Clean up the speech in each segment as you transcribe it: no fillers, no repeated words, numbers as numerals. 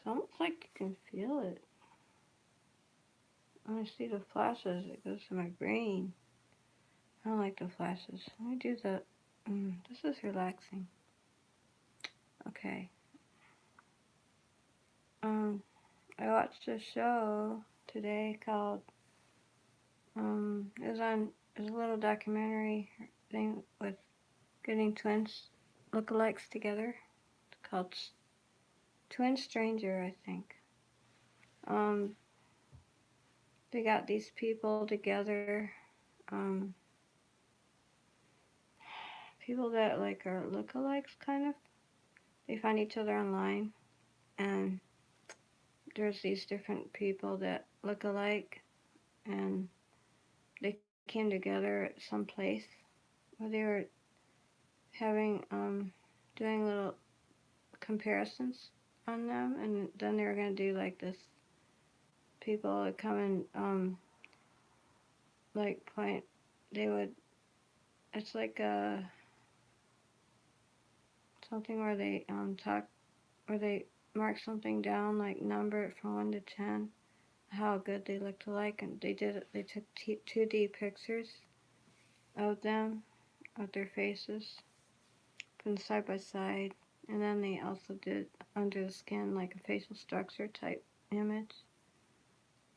It's almost like you can feel it. When I see the flashes, it goes to my brain. I don't like the flashes. Let me do the. This is relaxing. Okay. I watched a show today called. It was on. It was a little documentary thing with getting twins lookalikes together. It's called Twin Stranger, I think. Um, they got these people together. Um, People that like are lookalikes, kind of. They find each other online, and there's these different people that look alike, and they came together at some place where they were having doing little comparisons on them, and then they were gonna do like this. People would come and like point. They would. It's like something where they talk, where they mark something down, like number it from 1 to 10, how good they looked alike, and they did it. They took 2D pictures of them, of their faces, put them side by side, and then they also did under the skin like a facial structure type image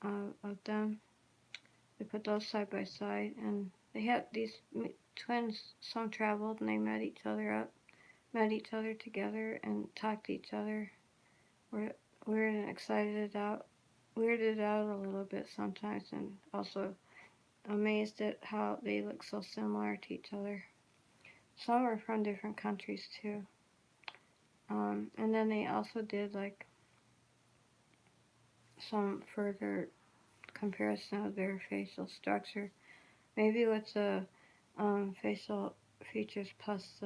of them. They put those side by side, and they had these twins. Some traveled and they met each other together, and talked to each other. Were weird and weirded out a little bit sometimes, and also amazed at how they look so similar to each other. Some are from different countries too. And then they also did like some further comparison of their facial structure. Maybe with the facial features plus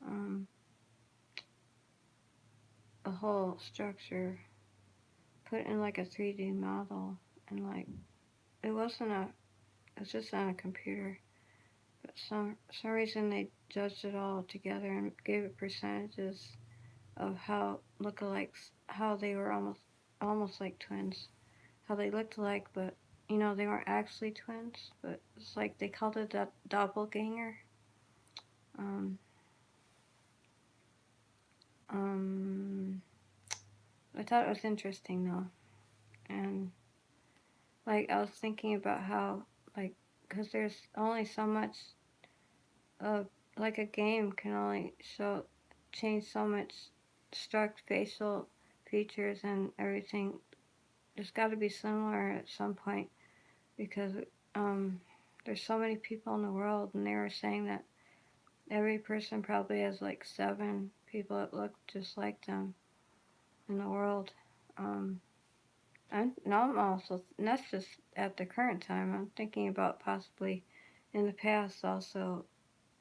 um, the whole structure put in like a 3D model, and like it wasn't a, it was just on a computer. But some reason they judged it all together and gave it percentages of how lookalikes, how they were almost like twins, how they looked alike, but they weren't actually twins. But it's like they called it a doppelganger. Um, um, I thought it was interesting though, and like I was thinking about how like because there's only so much of like a game can only change so much struck facial features and everything. There's got to be similar at some point because um, there's so many people in the world, and they were saying that every person probably has like 7 people that look just like them in the world. Um, I'm also, and that's just at the current time. I'm thinking about possibly in the past also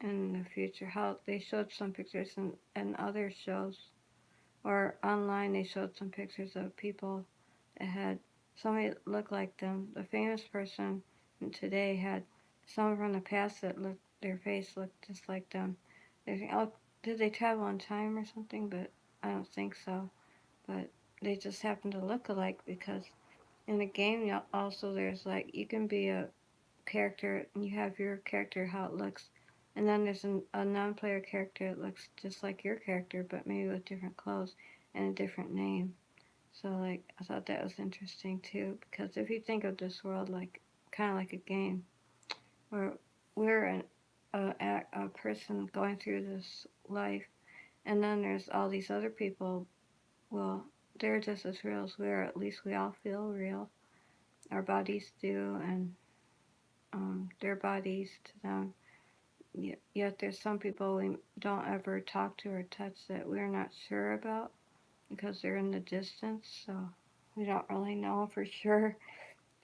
in the future how they showed some pictures in other shows or online. They showed some pictures of people that had somebody that looked like them. The famous person today had someone from the past that looked, their face looked just like them. They think, oh, did they travel in time or something? But I don't think so. But they just happen to look alike because in the game also there's like you can be a character and you have your character how it looks, and then there's a non-player character that looks just like your character but maybe with different clothes and a different name. So like I thought that was interesting too, because if you think of this world like kind of like a game where we're a person going through this life, and then there's all these other people. Well, they're just as real as we are. At least we all feel real. Our bodies do, and their bodies to them. Yet there's some people we don't ever talk to or touch that we're not sure about because they're in the distance. So we don't really know for sure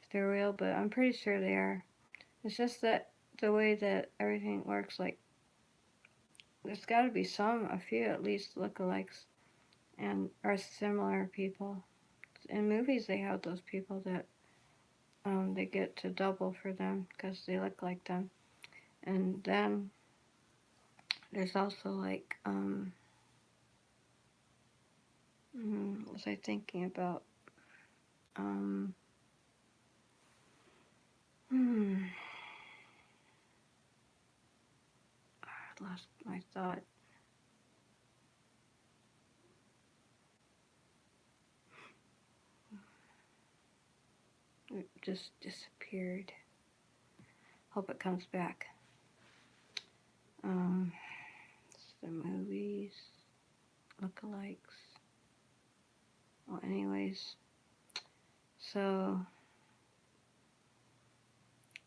if they're real, but I'm pretty sure they are. It's just that the way that everything works, like there's got to be a few at least lookalikes and are similar people. In movies, they have those people that they get to double for them because they look like them. And then there's also like What was I thinking about? Um, hmm, I lost my thought. It just disappeared. Hope it comes back. It's the movies, lookalikes. Well, anyways, so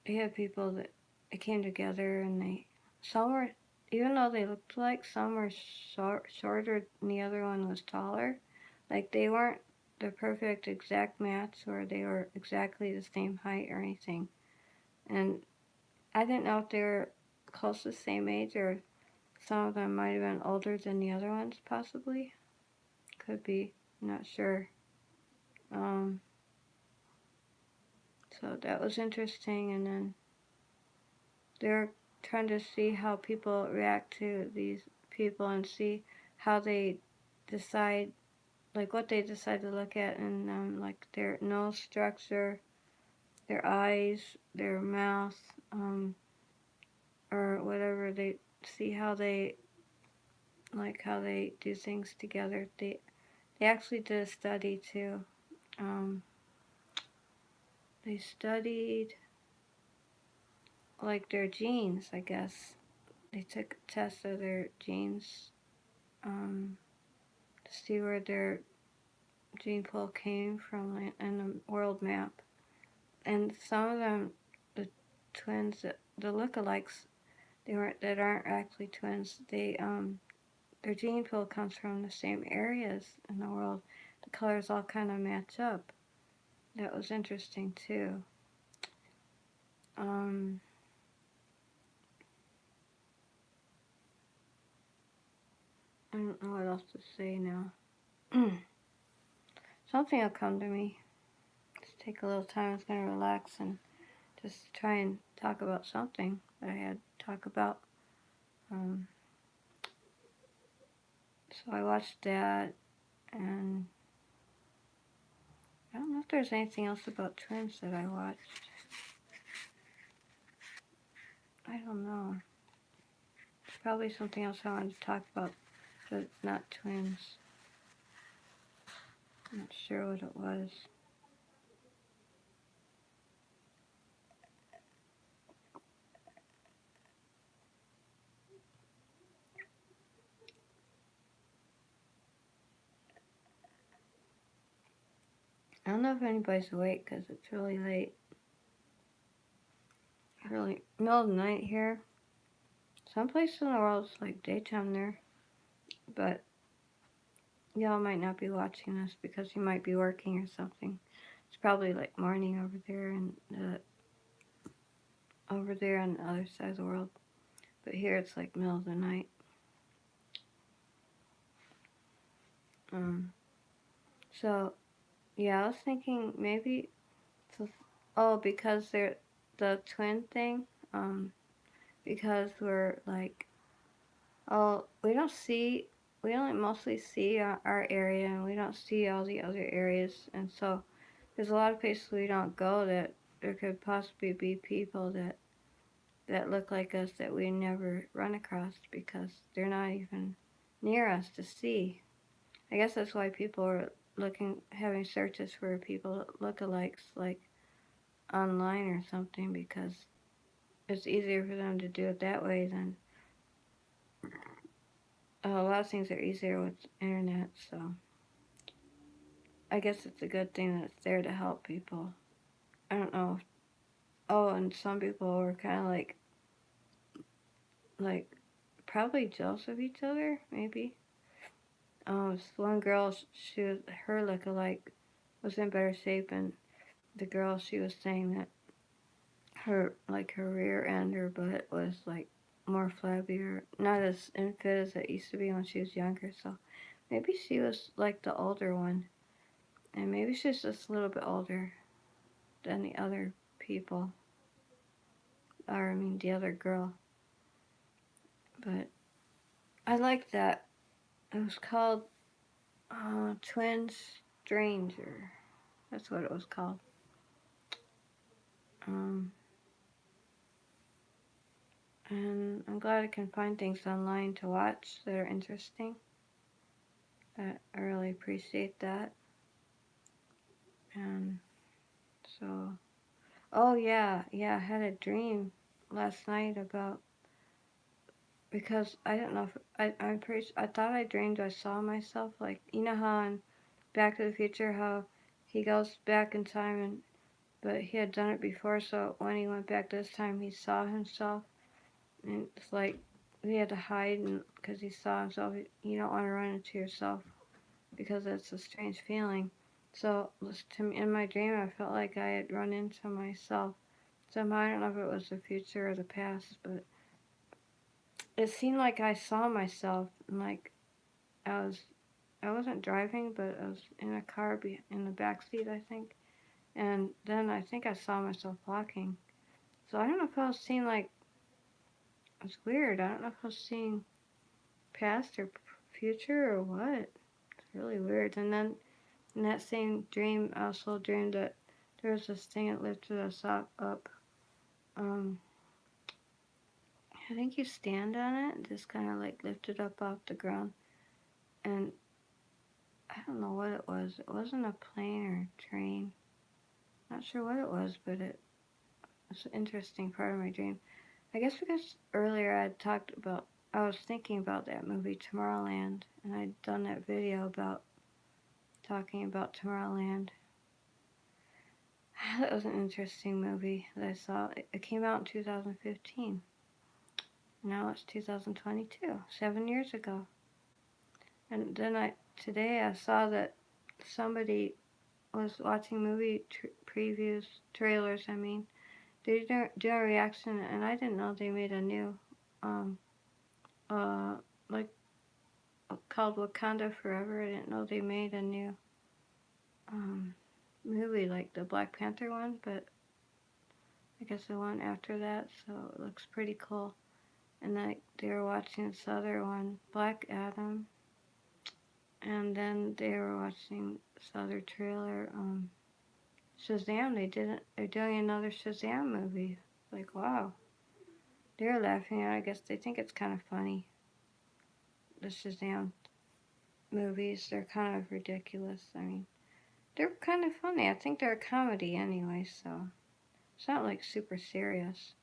you had people that it came together, and some were, even though they looked like, some were shorter and the other one was taller. Like they weren't the perfect exact match, or they were exactly the same height or anything. And I didn't know if they were close to the same age, or some of them might have been older than the other ones, possibly. Could be, not sure. Um, so that was interesting, and then they're trying to see how people react to these people and see how they decide, like what they decide to look at, and like their nose structure, their eyes, their mouth, or whatever. They see how they, like how they do things together. They actually did a study too. Um, they studied like their genes, I guess. They took a test of their genes, to see where their gene pool came from in the world map. And some of them, the twins, the lookalikes, they weren't that aren't actually twins. Their gene pool comes from the same areas in the world. The colors all kind of match up. That was interesting too. Um, I don't know what else to say now. Something will come to me. Just take a little time. It's gonna relax and just try and talk about something that I had to talk about. Um, so I watched that, and I don't know if there's anything else about twins that I watched. I don't know. Probably something else I wanted to talk about, but it's not twins. I'm not sure what it was. I don't know if anybody's awake because it's really late. Really, middle of the night here. Some places in the world it's like daytime there, but y'all might not be watching this because you might be working or something. It's probably like morning over there and over there on the other side of the world. But here it's like middle of the night. Um, so yeah, I was thinking maybe, oh, because they're the twin thing. Because we're like, oh, we only mostly see our area, and we don't see all the other areas, and so there's a lot of places we don't go that there could possibly be people that look like us that we never run across because they're not even near us to see. I guess that's why people are having searches for people lookalikes, like online or something, because it's easier for them to do it that way than a lot of things are easier with internet. So I guess it's a good thing that it's there to help people. I don't know. Oh, and some people were kind of like probably jealous of each other, maybe. This one girl, her lookalike was in better shape, and the girl, she was saying that her rear end, her butt was like more flabby, or not as in fit as it used to be when she was younger. So maybe she was like the older one, and maybe she's just a little bit older than the other people, or I mean the other girl. But I like that. It was called Twin Stranger. That's what it was called. Um, and I'm glad I can find things online to watch that are interesting. I really appreciate that. And so, oh yeah, I had a dream last night about, because I don't know if I thought I dreamed I saw myself, like, you know how in Back to the Future, how he goes back in time, and but he had done it before, so when he went back this time he saw himself, and it's like he had to hide, and because he saw himself, you don't want to run into yourself because it's a strange feeling. So to me, in my dream, I felt like I had run into myself somehow. I don't know if it was the future or the past, but it seemed like I saw myself, and like I was I wasn't driving, but I was in a car in the back seat, I think. And then I think I saw myself walking. So I don't know if I was seeing, like, it's weird. I don't know if I was seeing past or future or what. It's really weird. And then in that same dream, I also dreamed that there was this thing that lifted us up. Um, I think you stand on it and just kind of like lift it up off the ground. And I don't know what it was. It wasn't a plane or a train. Not sure what it was, but it was an interesting part of my dream. I guess because earlier I was thinking about that movie Tomorrowland, and I'd done that video about talking about Tomorrowland. That was an interesting movie that I saw. It came out in 2015. Now it's 2022, 7 years ago. And then today I saw that somebody was watching movie previews, trailers, I mean. They do a reaction, and I didn't know they made a new, um, like, called Wakanda Forever. I didn't know they made a new, um, movie like the Black Panther one, but I guess the one after that, so it looks pretty cool. And they were watching this other one, Black Adam, and then they were watching this other trailer, Shazam. They're doing another Shazam movie. Like, wow. They're laughing at it. I guess they think it's kind of funny. The Shazam movies, they're kind of ridiculous. I mean, they're kind of funny. I think they're a comedy anyway, so it's not like super serious.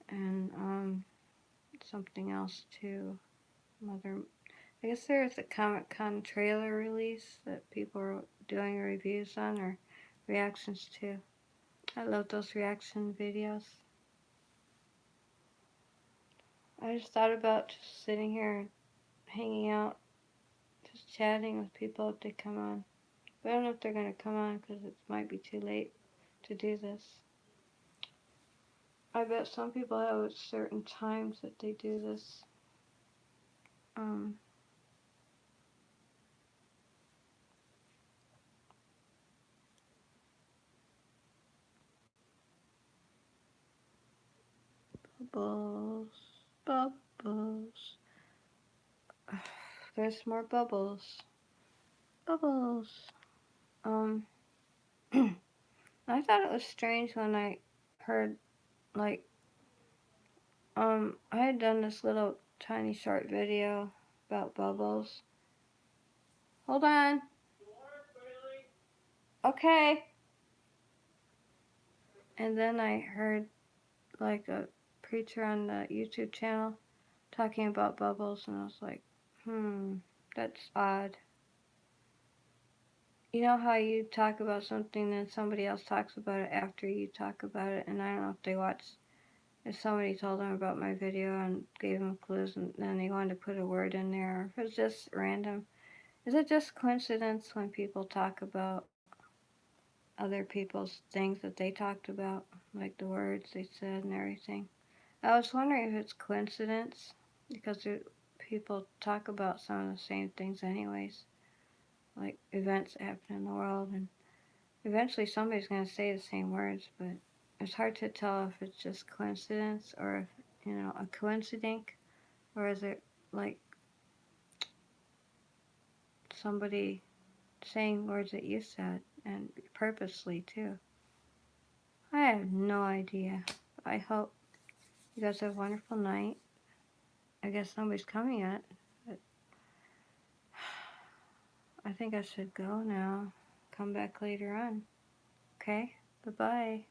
And something else too. Mother, I guess there's a Comic Con trailer release that people are doing reviews on or reactions to. I love those reaction videos. I just thought about just sitting here and hanging out, just chatting with people if they come on. But I don't know if they're going to come on because it might be too late to do this. I bet some people have certain times that they do this. Um, bubbles, bubbles. There's more bubbles. Bubbles. Um, I thought it was strange when I heard, like, I had done this little tiny short video about bubbles. Hold on. Okay. And then I heard, like, a preacher on the YouTube channel talking about bubbles, and I was like, that's odd. You know how you talk about something and somebody else talks about it after you talk about it, and I don't know if somebody told them about my video and gave them clues, and then they wanted to put a word in there, or if it's just random. Is it just coincidence when people talk about other people's things that they talked about, like the words they said and everything? I was wondering if it's coincidence, because people talk about some of the same things anyways, like events that happen in the world, and eventually somebody's going to say the same words, but it's hard to tell if it's just coincidence or if, a coincidence, or is it like somebody saying words that you said, and purposely too. I have no idea. I hope you guys have a wonderful night. I guess nobody's coming yet, but I think I should go now. Come back later on. Okay? Bye-bye.